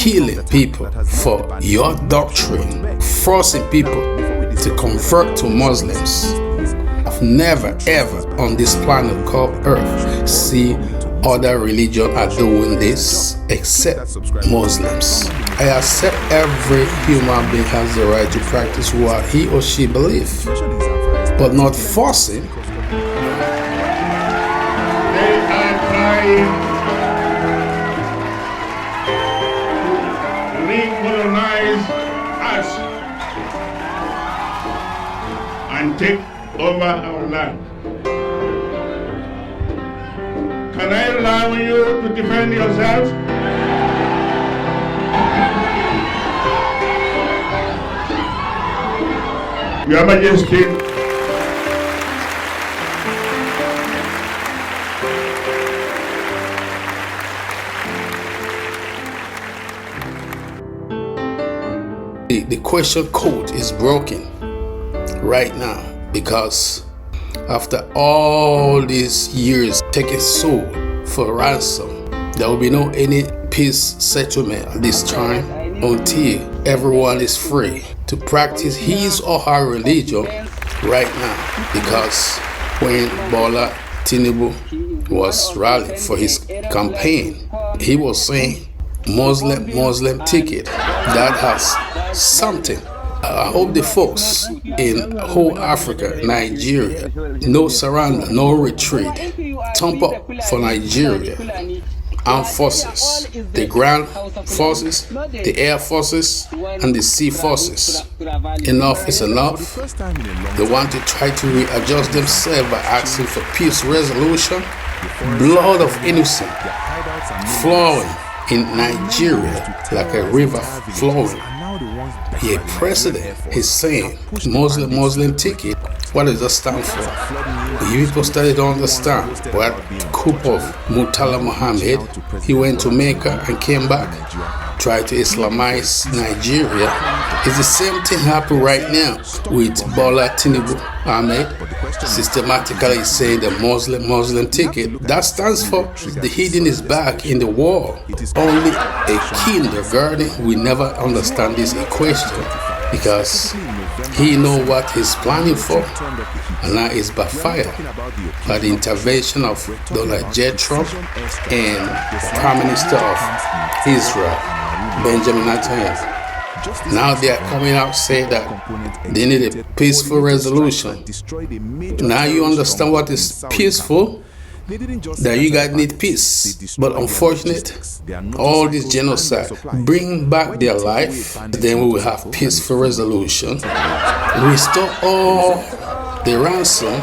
killing people for your doctrine, forcing people to convert to Muslims. I've never ever on this planet called Earth see other religions are doing this except Muslims. I accept every human being has the right to practice what he or she believes, but not forcing. They are trying to recolonize us and take over our land. Can I allow you to defend yourselves? Your Majesty, the question code is broken right now because after all these years taking soul for ransom, there will be no any peace settlement at this time until everyone is free to practice his or her religion right now. Because when Bola Tinubu was rallying for his campaign, he was saying Muslim ticket. That has something. I hope the folks in whole Africa, Nigeria, no surrender, no retreat, thump up for Nigeria, armed forces, the ground forces, the air forces, and the sea forces. Enough is enough. They want to try to readjust themselves by asking for peace resolution. Blood of innocent flowing in Nigeria like a river flowing. The president is saying Muslim ticket. What does that stand for? You people started to understand what coup of Murtala Mohammed. He went to Mecca and came back, tried to Islamize Nigeria. It's the same thing happening right now with Bola Tinubu Ahmed. Systematically saying the Muslim ticket. That stands for the hidden is back in the war. Only a kindergarten will never understand this equation because he know what he's planning for, and now it's backfire by the intervention of Donald J. Trump and Prime Minister of Israel, Benjamin Netanyahu. Now they are coming out saying that they need a peaceful resolution. Now you understand what is peaceful? That you guys need peace. But unfortunately, all this genocide, bring back their life, then we will have peaceful resolution. Restore all the ransom,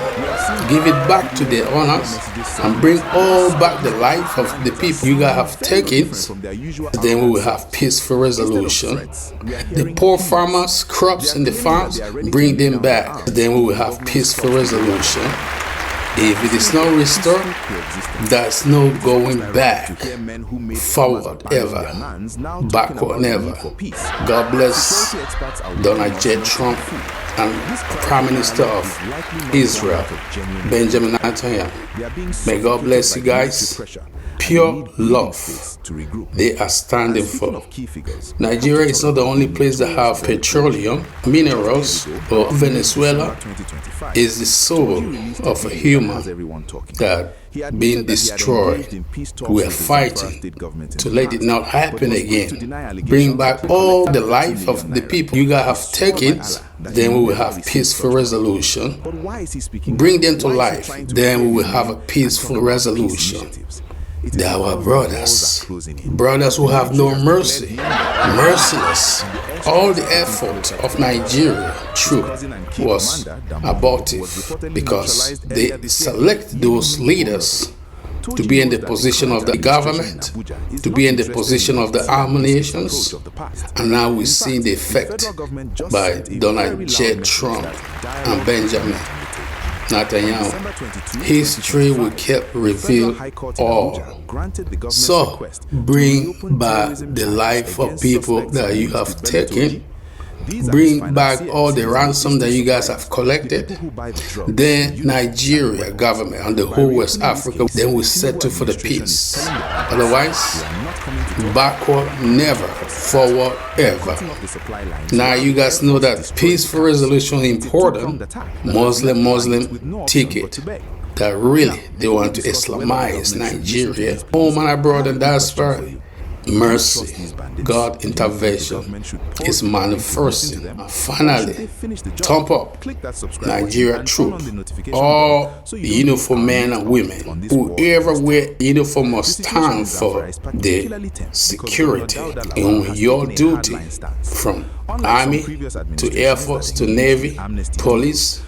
give it back to their owners, and bring all back the life of the people you guys have taken, then we will have peaceful resolution. The poor farmers, crops in the farms, bring them back, then we will have peaceful resolution. If it is not restored, there's no going back, forward ever, backward never. God bless Donald J. Trump and Prime Minister of Israel, Benjamin Netanyahu. May God bless you guys. Pure love they are standing for. Nigeria is not the only place that have petroleum, minerals, or Venezuela is the soul of a human that being destroyed. We are fighting to let it not happen again. Bring back all the life of the people you guys have taken, then we will have peaceful resolution. Bring them to life, then we will have a peaceful resolution. They are our brothers who have no mercy, merciless. All the effort of Nigeria, true, was abortive because they select those leaders to be in the position of the government, to be in the position of the armed nations, and now we see the effect by Donald J. Trump and Benjamin Netanyahu. History will keep reveal all. So bring back the life of people that you have taken. Bring back all the ransom that you guys have collected. Then Nigeria government and the whole West Africa, then we settle for the peace. Otherwise, backward never. forever. Now you guys know that peaceful resolution is important. Muslim ticket. That really they want to Islamize Nigeria. Home and abroad and diaspora. Mercy, God intervention is manifesting. Finally, thumb up, Nigeria troop, all uniform men and women, whoever wear uniform must stand for the security in your duty, from Army to Air Force to Navy, Police,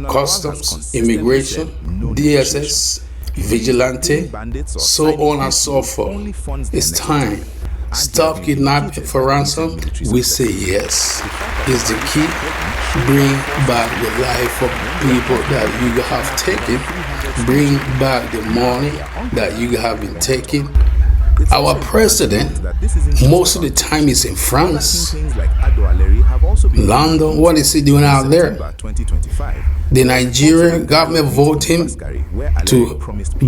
Customs, Immigration, DSS, Vigilante, so on and so forth. It's time. Stop kidnapping for ransom. We say yes. Is the key. Bring back the life of people that you have taken. Bring back the money that you have been taking. Our president, most of the time, is in France, London. What is he doing out there? The Nigerian government voted him to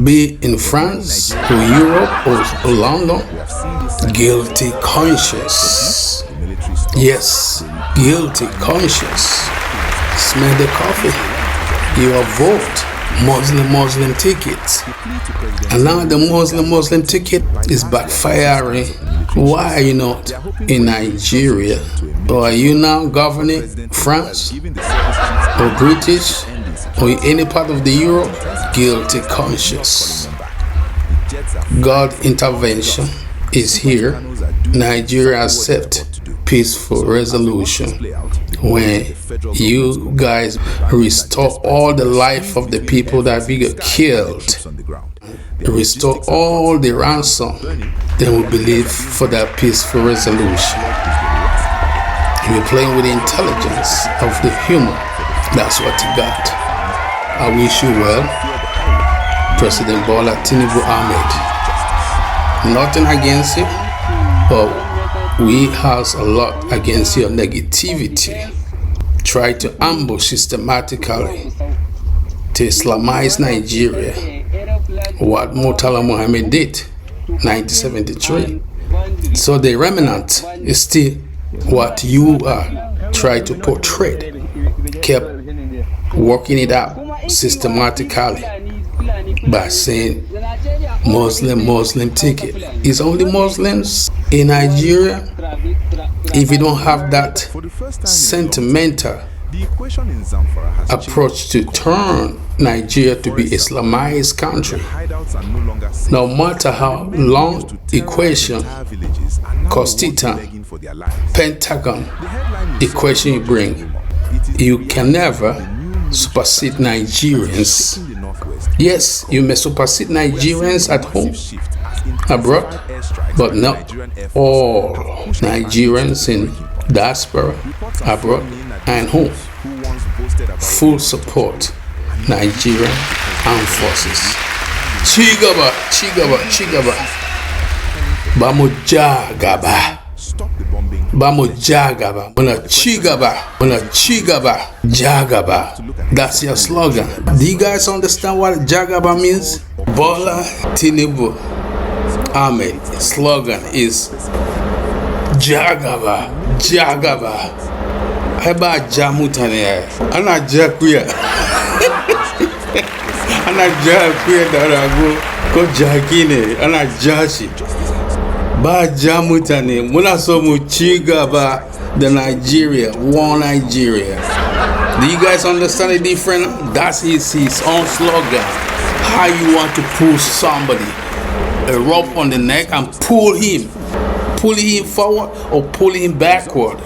be in France or Europe or London. Guilty conscience. Yes, guilty conscience. Smell the coffee. Your vote. Muslim tickets. And now the Muslim ticket is backfiring. Why are you not in Nigeria? Or are you now governing France or British or any part of the Europe? Guilty conscience. God intervention is here. Nigeria accept peaceful resolution when you guys restore all the life of the people that we got killed, restore all the ransom, then we believe for that peaceful resolution. You're playing with the intelligence of the human. That's what you got. I wish you well, President Bola Tinubu Ahmed. Nothing against you, but we have a lot against your negativity. Try to ambush systematically to Islamize Nigeria. What Murtala Muhammad did, 1973. So the remnant is still what you are trying to portray. Kept working it out systematically by saying Muslim ticket. It's only Muslims in Nigeria. If you don't have that sentimental approach to turn Nigeria to be Islamized country, no matter how long equation, Constitution, Pentagon equation you bring, you can never supersede Nigerians. Yes, you may supersede Nigerians at home, abroad, but not all Nigerians in diaspora, abroad, and home. Full support Nigerian Armed Forces. Chigaba, chigaba, chigaba. Bamujagaba. Bamujagaba. Chigaba. Jagaba. That's your slogan. Do you guys understand what Jagaba means? Bola Tinubu Ahmed slogan is Jagaba. Eba jamutane. Ana jakuya. Ana jakuya darago. Ko jakine. Ana jashi. Ba jamutane. Muna so mu chigaba the Nigeria. One Nigeria. Do you guys understand the difference? That's his own slogan. How you want to pull somebody, a rope on the neck, and pull him forward or pull him backward.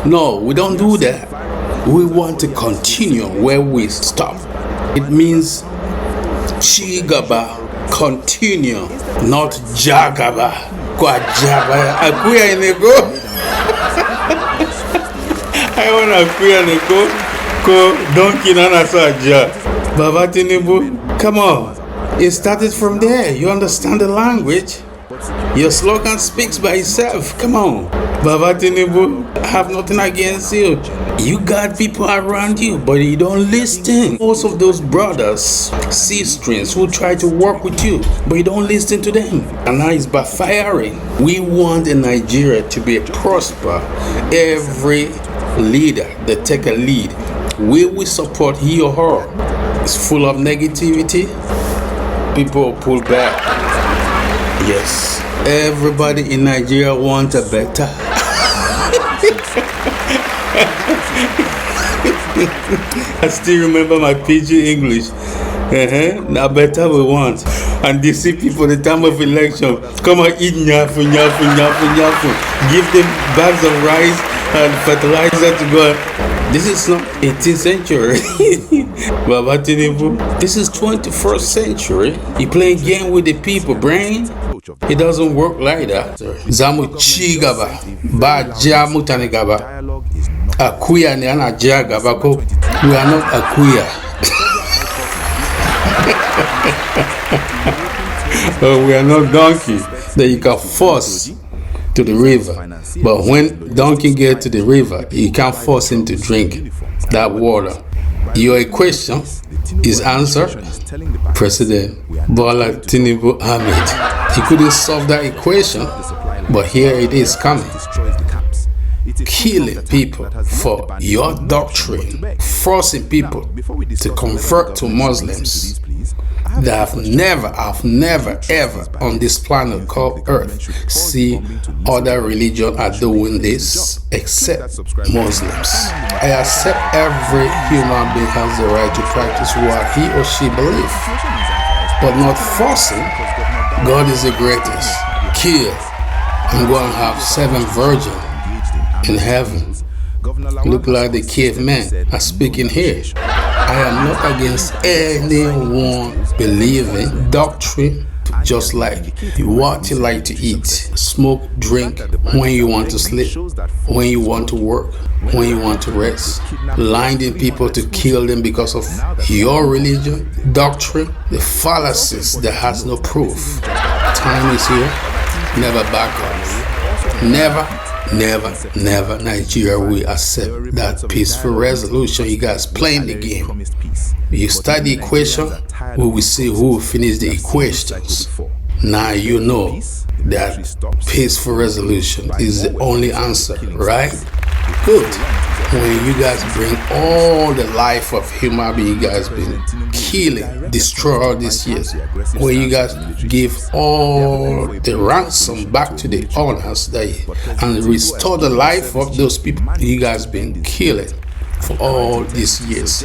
No, we don't do that. We want to continue where we stop. It means chigaba, continue, not jagaba. Kwajaba. Akuya inego. I want akuya inego. Ko donkey nana saja. Baba Tinubu, come on. It started from there. You understand the language. Your slogan speaks by itself. Come on. Baba Tinubu, I have nothing against you. You got people around you, but you don't listen. Most of those brothers, sistrings who try to work with you, but you don't listen to them. And now it's backfiring. We want in Nigeria to be prosper. Every leader that take a lead, we will support he or her. It's full of negativity. People pull back. Yes. Everybody in Nigeria wants a better. I still remember my pidgin English. Now better we want. And they see people at the time of election come and eat nyafu. Give them bags of rice and fertilizer to go. This is not 18th century. Baba Tinubu, this is 21st century. You playing game with the people brain. It doesn't work like that. Zamu chigaba, ba jamu tanigaba. Akuya ni ana jagaba ko. We are not akuya. We are not donkey that you can force to the river. But when donkey get to the river, you can't force him to drink that water. Your equation is answered. President Bola Tinubu Ahmed. He couldn't solve that equation, but here it is coming. Killing people for your doctrine, forcing people to convert to Muslims that I've never ever on this planet called Earth see other religions are doing this except Muslims. I accept every human being has the right to practice what he or she believes, but not forcing. God is the greatest. Kill. I'm going to have 7 virgins in heaven. Look like the cavemen are speaking here. I am not against anyone believing doctrine, just like what you like to eat, smoke, drink, when you want to sleep, when you want to work, when you want to rest, blinding people to kill them because of your religion, doctrine, the fallacies that has no proof. Time is here. Never back off. Never Nigeria will accept that peaceful resolution. You guys playing the game. You start the equation, we will see who will finish the equations. Now you know that peaceful resolution is the only answer, right? Good. When you guys bring all the life of human being you guys been killing, destroy all these years, when you guys give all the ransom back to the owners and restore the life of those people you guys been killing for all these years,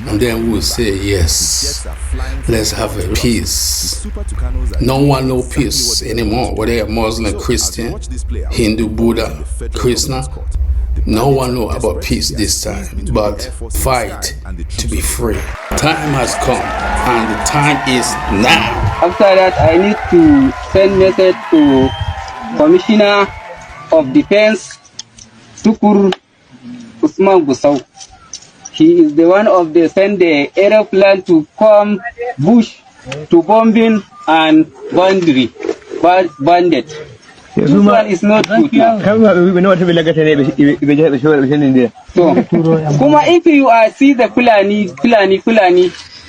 and then we'll say yes, let's have a peace. No one know peace anymore, whether you're Muslim, Christian, Hindu, Buddha, Krishna. No one know about peace this time, but fight to be free. Time has come, and the time is now. After that, I need to send message to Commissioner of Defense, Tukur Usman Gusau. He is the one of the send the aeroplane to come bush to bombing and bandit. This one is not good now. So, Kuma, if you see the Fulani,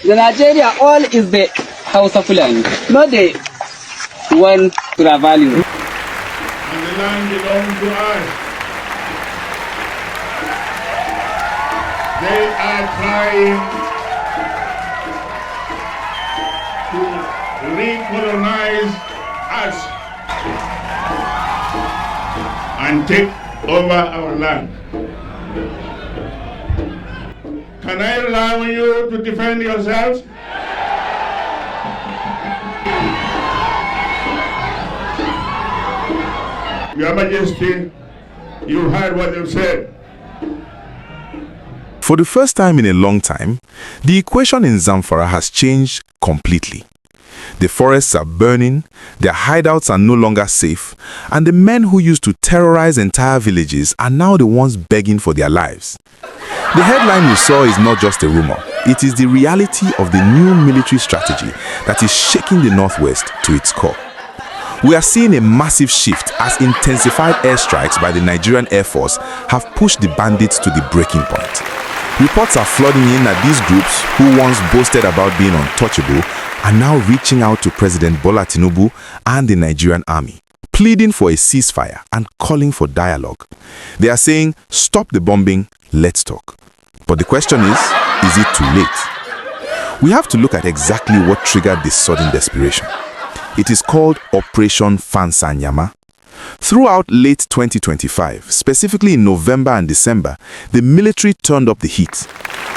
the Nigeria all is the House of Fulani, not the one traveling. And the land belongs to us. They are trying to recolonize us and take over our land. Can I allow you to defend yourselves? Your Majesty, you heard what they've said. For the first time in a long time, the equation in Zamfara has changed completely. The forests are burning, their hideouts are no longer safe, and the men who used to terrorize entire villages are now the ones begging for their lives. The headline you saw is not just a rumor, it is the reality of the new military strategy that is shaking the Northwest to its core. We are seeing a massive shift as intensified airstrikes by the Nigerian Air Force have pushed the bandits to the breaking point. Reports are flooding in that these groups, who once boasted about being untouchable, are now reaching out to President Bola Tinubu and the Nigerian army, pleading for a ceasefire and calling for dialogue. They are saying, stop the bombing, let's talk. But the question is it too late? We have to look at exactly what triggered this sudden desperation. It is called Operation Fansanyama. Throughout late 2025, specifically in November and December, the military turned up the heat.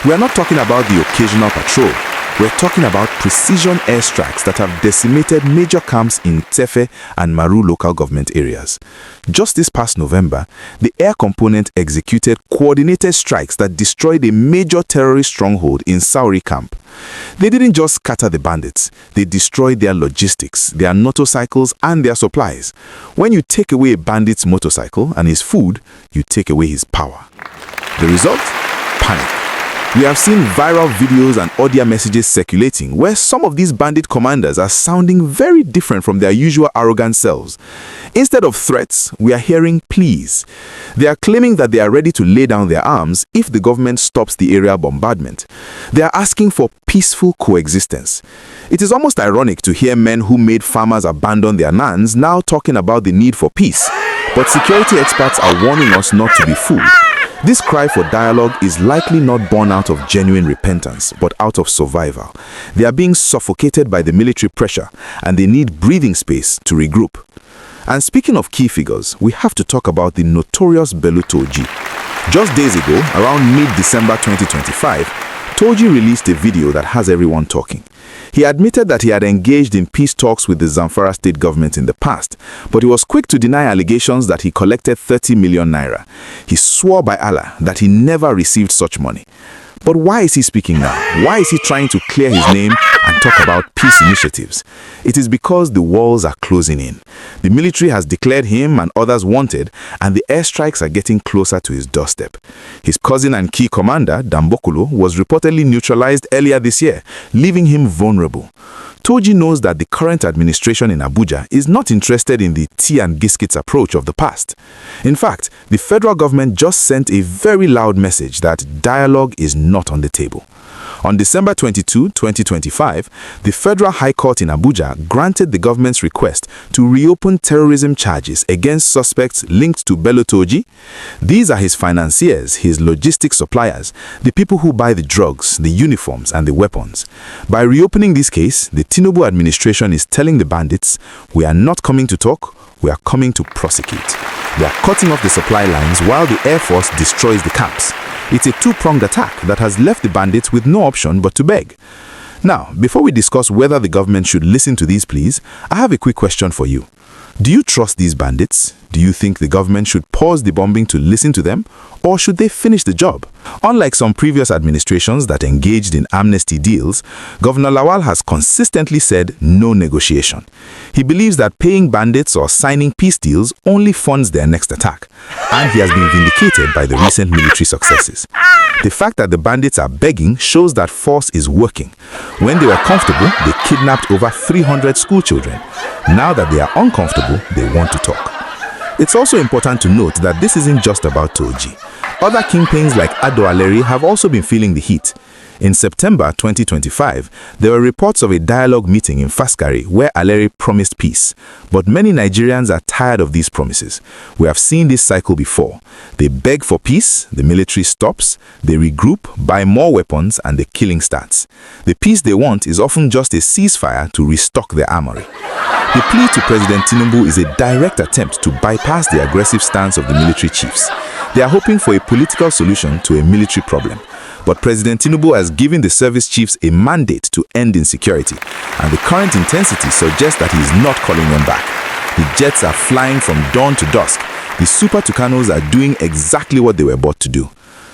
We are not talking about the occasional patrol. We're talking about precision airstrikes that have decimated major camps in Tefe and Maru local government areas. Just this past November, the air component executed coordinated strikes that destroyed a major terrorist stronghold in Sauri camp. They didn't just scatter the bandits, they destroyed their logistics, their motorcycles, and their supplies. When you take away a bandit's motorcycle and his food, you take away his power. The result? Panic. We have seen viral videos and audio messages circulating where some of these bandit commanders are sounding very different from their usual arrogant selves. Instead of threats, we are hearing pleas. They are claiming that they are ready to lay down their arms if the government stops the aerial bombardment. They are asking for peaceful coexistence. It is almost ironic to hear men who made farmers abandon their lands now talking about the need for peace. But security experts are warning us not to be fooled. This cry for dialogue is likely not born out of genuine repentance, but out of survival. They are being suffocated by the military pressure, and they need breathing space to regroup. And speaking of key figures, we have to talk about the notorious Bello Turji. Just days ago, around mid-December 2025, Turji released a video that has everyone talking. He admitted that he had engaged in peace talks with the Zamfara state government in the past, but he was quick to deny allegations that he collected 30 million naira. He swore by Allah that he never received such money. But why is he speaking now? Why is he trying to clear his name and talk about peace initiatives? It is because the walls are closing in. The military has declared him and others wanted, and the airstrikes are getting closer to his doorstep. His cousin and key commander, Dambokolo, was reportedly neutralized earlier this year, leaving him vulnerable. Turji knows that the current administration in Abuja is not interested in the tea and biscuits approach of the past. In fact, the federal government just sent a very loud message that dialogue is not on the table. On December 22, 2025, the Federal High Court in Abuja granted the government's request to reopen terrorism charges against suspects linked to Bello Turji. These are his financiers, his logistics suppliers, the people who buy the drugs, the uniforms, and the weapons. By reopening this case, the Tinubu administration is telling the bandits, we are not coming to talk, we are coming to prosecute. They are cutting off the supply lines while the Air Force destroys the camps. It's a two-pronged attack that has left the bandits with no option but to beg. Now, before we discuss whether the government should listen to these pleas, I have a quick question for you. Do you trust these bandits? Do you think the government should pause the bombing to listen to them, or should they finish the job? Unlike some previous administrations that engaged in amnesty deals, Governor Lawal has consistently said no negotiation. He believes that paying bandits or signing peace deals only funds their next attack, and he has been vindicated by the recent military successes. The fact that the bandits are begging shows that force is working. When they were comfortable, they kidnapped over 300 school children. Now that they are uncomfortable, they want to talk. It's also important to note that this isn't just about Turji. Other kingpins like Ado Aleri have also been feeling the heat. In September 2025, there were reports of a dialogue meeting in Faskari where Aleri promised peace. But many Nigerians are tired of these promises. We have seen this cycle before. They beg for peace, the military stops, they regroup, buy more weapons, and the killing starts. The peace they want is often just a ceasefire to restock their armory. The plea to President Tinubu is a direct attempt to bypass the aggressive stance of the military chiefs. They are hoping for a political solution to a military problem. But President Tinubu has given the service chiefs a mandate to end insecurity, and the current intensity suggests that he is not calling them back. The jets are flying from dawn to dusk. The Super Tucanos are doing exactly what they were bought to do.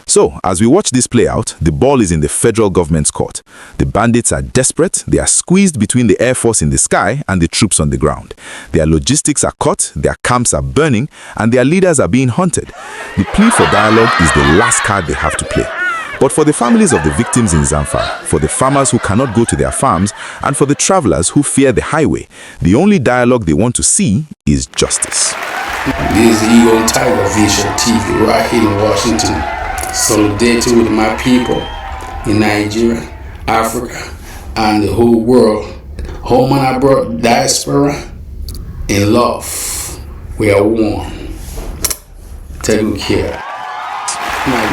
So, as we watch this play out, the ball is in the federal government's court. The bandits are desperate, they are squeezed between the Air Force in the sky and the troops on the ground. Their logistics are cut, their camps are burning, and their leaders are being hunted. The plea for dialogue is the last card they have to play. But for the families of the victims in Zamfara, for the farmers who cannot go to their farms, and for the travelers who fear the highway, the only dialogue they want to see is justice. This is Eagle Tiger Vision TV right here in Washington. Solidarity with my people in Nigeria, Africa, and the whole world. Home and abroad, diaspora, in love. We are one. Take good care. My